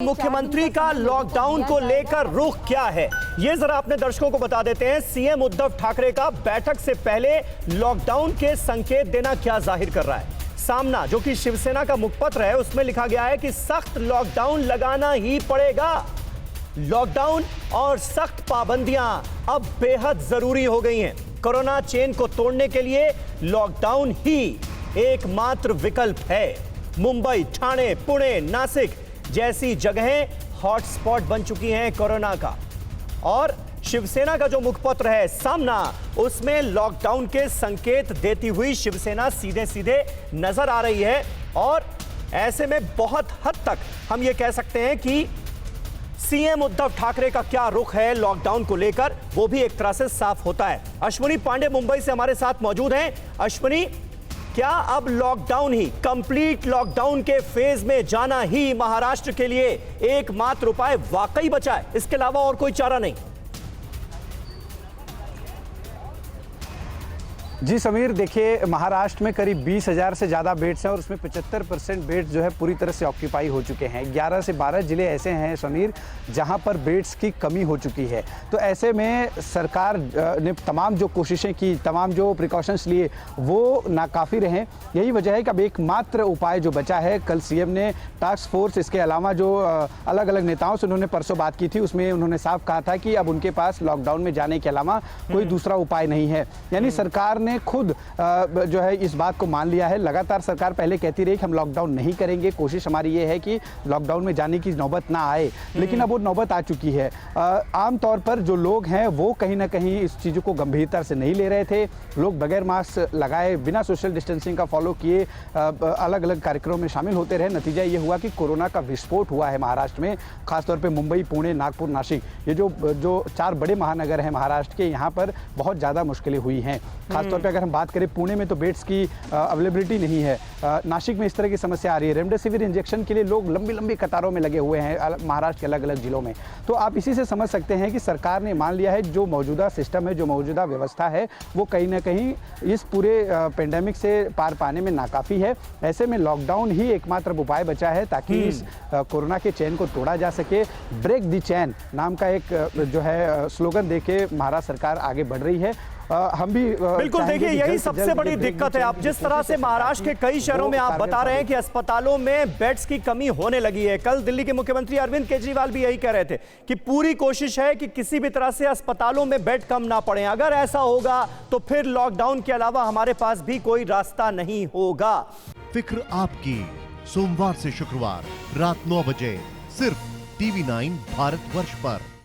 मुख्यमंत्री का लॉकडाउन को लेकर रुख क्या है, ये जरा अपने दर्शकों को बता देते हैं। सीएम उद्धव ठाकरे का बैठक से पहले लॉकडाउन के संकेत देना क्या जाहिर कर रहा है। सामना जो कि शिवसेना का मुखपत्र है, उसमें लिखा गया है कि सख्त लॉकडाउन लगाना ही पड़ेगा। लॉकडाउन और सख्त पाबंदियां अब बेहद जरूरी हो गई हैं। कोरोना चेन को तोड़ने के लिए लॉकडाउन ही एकमात्र विकल्प है। मुंबई, ठाणे, पुणे, नासिक जैसी जगहें हॉटस्पॉट बन चुकी हैं कोरोना का। और शिवसेना का जो मुखपत्र है सामना, उसमें लॉकडाउन के संकेत देती हुई शिवसेना सीधे सीधे नजर आ रही है। और ऐसे में बहुत हद तक हम ये कह सकते हैं कि सीएम उद्धव ठाकरे का क्या रुख है लॉकडाउन को लेकर, वो भी एक तरह से साफ होता है। अश्विनी पांडे मुंबई से हमारे साथ मौजूद हैं। अश्विनी, क्या अब लॉकडाउन ही, कंप्लीट लॉकडाउन के फेज में जाना ही महाराष्ट्र के लिए एकमात्र उपाय वाकई बचा है? इसके अलावा और कोई चारा नहीं? जी समीर, देखिए महाराष्ट्र में करीब 20,000 से ज़्यादा बेड्स हैं और उसमें 75% बेड्स जो है पूरी तरह से ऑक्यूपाई हो चुके हैं। 11 से 12 ज़िले ऐसे हैं समीर जहां पर बेड्स की कमी हो चुकी है। तो ऐसे में सरकार ने तमाम जो कोशिशें की, तमाम जो प्रिकॉशंस लिए, वो नाकाफ़ी रहे। यही वजह है कि अब एकमात्र उपाय जो बचा है, कल सीएम ने टास्क फोर्स, इसके अलावा जो अलग अलग नेताओं से उन्होंने परसों बात की थी, उसमें उन्होंने साफ कहा था कि अब उनके पास लॉकडाउन में जाने के अलावा कोई दूसरा उपाय नहीं है। यानी सरकार ने खुद जो है इस बात को मान लिया है। लगातार सरकार पहले कहती रही कि हम लॉकडाउन नहीं करेंगे, कोशिश हमारी ये है कि लॉकडाउन में जाने की नौबत ना आए, लेकिन अब वो नौबत आ चुकी है। आमतौर पर जो लोग हैं वो कहीं ना कहीं इस चीज़ों को गंभीरता से नहीं ले रहे थे। लोग बगैर मास्क लगाए, बिना सोशल डिस्टेंसिंग का फॉलो किए अलग अलग कार्यक्रमों में शामिल होते रहे। नतीजा ये हुआ कि कोरोना का विस्फोट हुआ है महाराष्ट्र में, खासतौर पर मुंबई, पुणे, नागपुर, नासिक, ये जो 4 बड़े महानगर हैं महाराष्ट्र के, यहाँ पर बहुत ज़्यादा मुश्किलें हुई हैं। खासतौर पर अगर हम बात करें, पुणे में तो बेड्स की अवेलेबिलिटी नहीं है। नासिक में इस तरह की समस्या आ रही है। रेमडेसिविर इंजेक्शन के लिए लोग लंबी लंबी कतारों में लगे हुए हैं महाराष्ट्र के अलग अलग जिलों में। तो आप इसी से समझ सकते हैं कि सरकार ने मान लिया है जो मौजूदा सिस्टम है, जो मौजूदा व्यवस्था है, वो कहीं ना कहीं इस पूरे पेंडेमिक से पार पाने में नाकाफ़ी है। ऐसे में लॉकडाउन ही एकमात्र उपाय बचा है ताकि इस कोरोना के चैन को तोड़ा जा सके। ब्रेक द चैन नाम का एक जो है स्लोगन देके महाराष्ट्र सरकार आगे बढ़ रही है। हम भी बिल्कुल, देखिए यही सबसे बड़ी दिक्कत है। आप जिस तरह से महाराष्ट्र के कई शहरों में आप बता रहे हैं कि अस्पतालों में बेड्स की कमी होने लगी है। कल दिल्ली के मुख्यमंत्री अरविंद केजरीवाल भी यही कह रहे थे कि पूरी कोशिश है कि किसी भी तरह से अस्पतालों में बेड कम ना पड़े। अगर ऐसा होगा तो फिर लॉकडाउन के अलावा हमारे पास भी कोई रास्ता नहीं होगा। फिक्र आपकी, सोमवार से शुक्रवार रात 9 बजे सिर्फ TV9 भारतवर्ष पर।